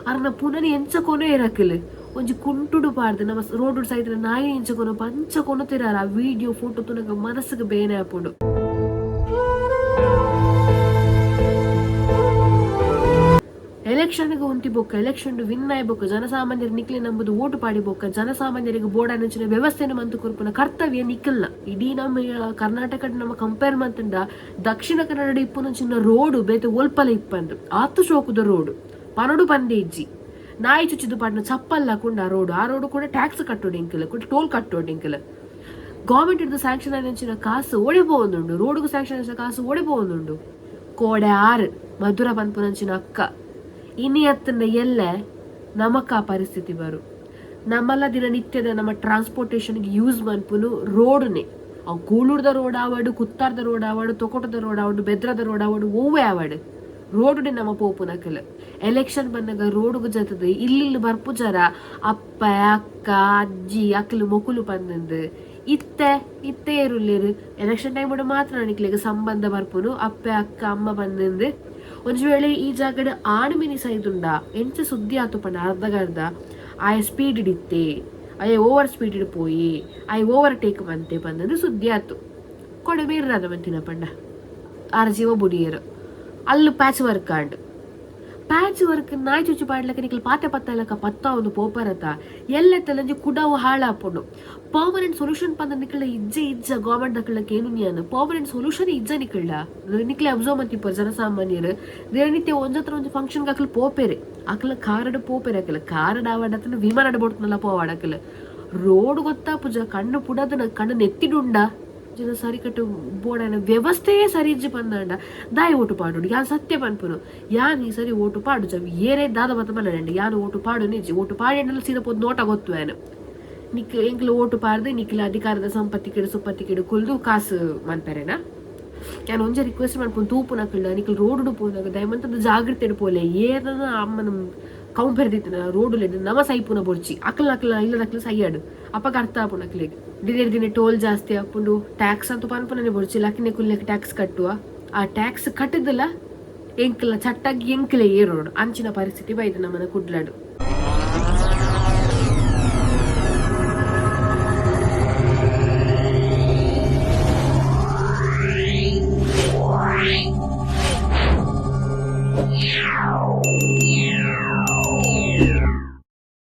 ಅರ್ನ ಪುನಃ ಎಂಚಕೊನೋ ಇರಕಲ್ ಒಂಜಿ ಕುಂಟುಡು ಪಾಡ್ದು ನಮ್ಮ ರೋಡ್ ಸೈಡ್ ನಾಯಿ ಎಂಚಕೊನೋ ಪಂಚ ತಿರಾರ ಆ ವಿಡಿಯೋ ಫೋಟೋ ತುನಗ ಮನಸ್ಸಿಗೆ ಬೇನೆ ಆಪುಂಡು. ಎಲೆಕ್ಷನ್ಗೆ ಉಂಟಿ ಬೊಕ್ಕ ಎಲೆಕ್ಷನ್ ವಿನ್ ಆಯ್ಬೊಕ್ಕ ಜನಸಾಮಾನ್ಯರು ನಿಕ್ಲೆ ನಂಬುದು ಓಟು ಪಾಡಿಬೊಕ್ಕ ಜನಸಾಮಾನ್ಯರಿಗೆ ಬೋರ್ಡ್ ವ್ಯವಸ್ಥೆನ ಮಂತು ಕೊರ್ಪುನ ಕರ್ತವ್ಯ ನಿಕ್ಕಲ್ನ. ಇಡೀ ನಮ್ಮ ಕರ್ನಾಟಕ ನಮ್ಮ ಕಂಪೇರ್ ಮಂತಂಡ ದಕ್ಷಿಣ ಕನ್ನಡ ಇಪ್ಪುನ ರೋಡು ಬೇತೆ ಒಲ್ಪಲ ಇಪ್ಪಂದು ಆತು ಶೋಕುದ ರೋಡು ಪನಡು ಪಂದೆ ಇಜ್ಜಿ ನಾಯಿ ಚುಚ್ಚಿದು ಪಾಡ್ನ ಚಪ್ಪಲ್ಲ ಕುಂಡ ಆ ರೋಡು ಕೂಡ ಟ್ಯಾಕ್ಸ್ ಕಟ್ಟೋಡಿಂಕಲ್ ಕೂಡ ಟೋಲ್ ಕಟ್ಟೋಡಿಂಕಲ್ ಗೌರ್ಮೆಂಟ್ ಇಡ್ದು ಸ್ಯಾಂಕ್ಷನ್ ಆಯ್ನ ಕಾಸು ಓಡಿಪೋಂದುಂಡು ರೋಡ್ಗೂ ಸ್ಯಾಂಕ್ಷನ್ ಆಯ್ನ ಕಾಸು ಓಡಿಪೋಂದುಂಡು. ಕೋಡೆ 6 ಮಧುರ ಪನ್ಪುನಂಚಿನ ಅಕ್ಕ ಇನಿ ಅತ್ತಂಡ ಎಲ್ಲ ನಮಕ ಪರಿಸ್ಥಿತಿ ಬರು ನಮ್ಮಲ್ಲ ದಿನನಿತ್ಯದ ನಮ್ಮ ಟ್ರಾನ್ಸ್ಪೋರ್ಟೇಷನ್ಗೆ ಯೂಸ್ ಮನ್ಪುನು ರೋಡ್ನೇ. ಅವು ಕೂಳೂರ್ದ ರೋಡ್ ಆವಾಡು, ಕುತ್ತಾರ್ದ ರೋಡ್ ಆವಾಡು, ತೊಕೊಟದ ರೋಡ್ ಆವಾಡು, ಬೆದ್ರದ ರೋಡ್ ಆವಾಡು, ಓವೇ ಆವಾಡು ರೋಡುನೇ ನಮ್ಮ ಪೋಪುನಕಲ್. ಎಲೆಕ್ಷನ್ ಬಂದಾಗ ರೋಡ್ಗು ಜತದ ಇಲ್ಲಿ ಬರ್ಪು ಜರ ಅಪ್ಪ ಅಕ್ಕ ಅಜ್ಜಿ ಅಕ್ಕಲು ಮೊಕುಲು ಬಂದಂದು ಇತ್ತೆ ಇರುಲ್ಲೇರು ಎಲೆಕ್ಷನ್ ಟೈಮ್ ಮಾತ್ರ ನನಗೆ ಸಂಬಂಧ ಬರ್ಪುನು ಅಪ್ಪ ಅಕ್ಕ ಅಮ್ಮ ಬಂದಂದು. ಒಂದ್ ವೇಳೆ ಈ ಜಾಗಡೆ ಆಣ್ ಸೈದುಂಡ ಎಂಚ ಸುದ್ದಿ ಆತು ಪಂಡ ಅರ್ಧಗರ್ಧ ಆಯ ಸ್ಪೀಡ್ ಇಡಿತ್ತೆ ಅಯ್ಯ ಓವರ್ ಸ್ಪೀಡ್ ಪೋಯಿ ಆಯ್ ಓವರ್ ಟೇಕ್ ಬಂತೆ ಬಂದದ್ದು ಸುದ್ದಿ ಆತು. ಕೊಡೆ ಬೇರ್ರಾದ ಮಂತಿನ ಪಂಡ ಆರ್ ಜೀವ ಬುಡಿಯರು ಅಲ್ಲು ಪ್ಯಾಚ್ ವರ್ಕ್ ನಾಯಿ ಚುಚ್ಚಿ ಪಾಡ್ಲಕ್ಕ ನಿಕ್ಲು ಪಾತೆ ಪತ್ತಲಕ್ಕ ಪತ್ತ ಒಂದು ಪೋಪರತ ಎಲ್ಲೆತ್ತಲಂಜಿ ಕುಡವು ಹಾಳಾಪುಂಡು. ಪರ್ಮನೆಂಟ್ ಸೊಲ್ಯೂಷನ್ ಪಂದ ನಿಕ್ಲ ಇಜ್ಜ ಗೌರ್ಮೆಂಟ್ ದಕ್ಕಳಕ್ಕೆ ಏನು ನೀನು ಪರ್ಮನೆಂಟ್ ಸೊಲ್ಯೂಷನ್ ಇಜ್ಜ ನಿಕ್ಲೆ ಅಬ್ಸರ್ವ್ ಮತ್ತಿಪ್ಪ ಜನಸಾಮಾನ್ಯರು ದಿನನಿತ್ಯ ಒಂಜತ್ರ ಒಂದು ಫಂಕ್ಷನ್ ಹಾಕಲು ಪೋಪೇರೆ ಅಕಲ ಕಾರಡ್ ಪೋಪೇರೆ ಹಾಕಲ್ಲ ಕಾರಡ್ ಆವಾಡತನ ವಿಮಾನ ಆಡ್ಬೋಡ್ತನಲ್ಲ ಪೋವಾಡಕಲ್ಲ ರೋಡ್ ಗೊತ್ತಾ ಪುಜ ಕಣ್ಣು ಪುಡದನ ಕಣ್ಣು ನೆತ್ತಿಡುಂಡ ಜನ ಸರಿ ಕಟ್ಟು ಬೋಡನ ವ್ಯವಸ್ಥೆಯೇ ಸರಿ ಇಜ್ಜಿ ಪಂದಾಂಡ ದಾಯಿ ಓಟು ಪಾಡು ಯಾನ್ ಸತ್ಯ ಪನ್ಪುನು ಯಾನ್ ಈ ಸರಿ ಓಟು ಪಾಡು ಜವಿ ಏರೇ ದಾದ ಬತ್ತ ಮನಂಡಿ ಯಾನು ಓಟು ಪಾಡು ನಿಜ ಓಟು ಪಾಡಿಂಡಲ್ಲ ಸೀದಾ ಪೋದ್ ನೋಟ ಗೊತ್ತು ಏನು ನಿಕ್ ಎಂಕ್ಲು ಓಟು ಪಾಡ್ದು ನಿಕ್ಲ ಅಧಿಕಾರದ ಸಂಪತ್ತಿ ಕೆಡು ಸುಪ್ಪತ್ತಿ ಕೆಡು ಕುಲ್ದು ಕಾಸು ಮನ್ಪೆರೆನಾ. ನಾನು ಒಂಜ ರಿಕ್ವೆಸ್ಟ್ ಮಾಡ್ಕೊಂಡು ತೂಪುನ ಕಳ್ಳ ನಿಕ್ಲು ರೋಡು ಪೋನಾಗ ದಯಮಂತದ ಜಾಗ್ರತೆ ಪೋಲೆ ಏನ ಅಮ್ಮನ ಕೌಂಟ್ ಬೆರೆದಿತ್ತನ ರೋಡು ನಮ ಸೈಪುನ ಬೊಡ್ಚಿ ಅಕ್ಲ ಇಲ್ಲದಕ್ಲ ಸೈಯಾಡು ಅಪ್ಪಗ ಅರ್ಥ ಆಪುನ ಅಕ್ಲೆಗ್ ದಿನೇ ಟೋಲ್ ಜಾಸ್ತಿ ಹಾಕೊಂಡು ಟ್ಯಾಕ್ಸ್ ಅಂತೂ ಪನ್ಪನೇ ಬೊಡ್ಚಿಲ್ಲ ಅಕ್ಕಿನ ಕುಲ್ಲೆಕ್ ಟ್ಯಾಕ್ಸ್ ಕಟ್ಟುವ ಆ ಟ್ಯಾಕ್ಸ್ ಕಟ್ಟದಲ್ಲ ಎಂಕ್ಲ ಚಟ್ಟಾಗಿ ಎಂಕ್ಲೆ ಏರೋಡು ಅಂಚಿನ ಪರಿಸ್ಥಿತಿ ಬೈದು ನಮ್ಮನ ಕುಡ್ಲಾಡು.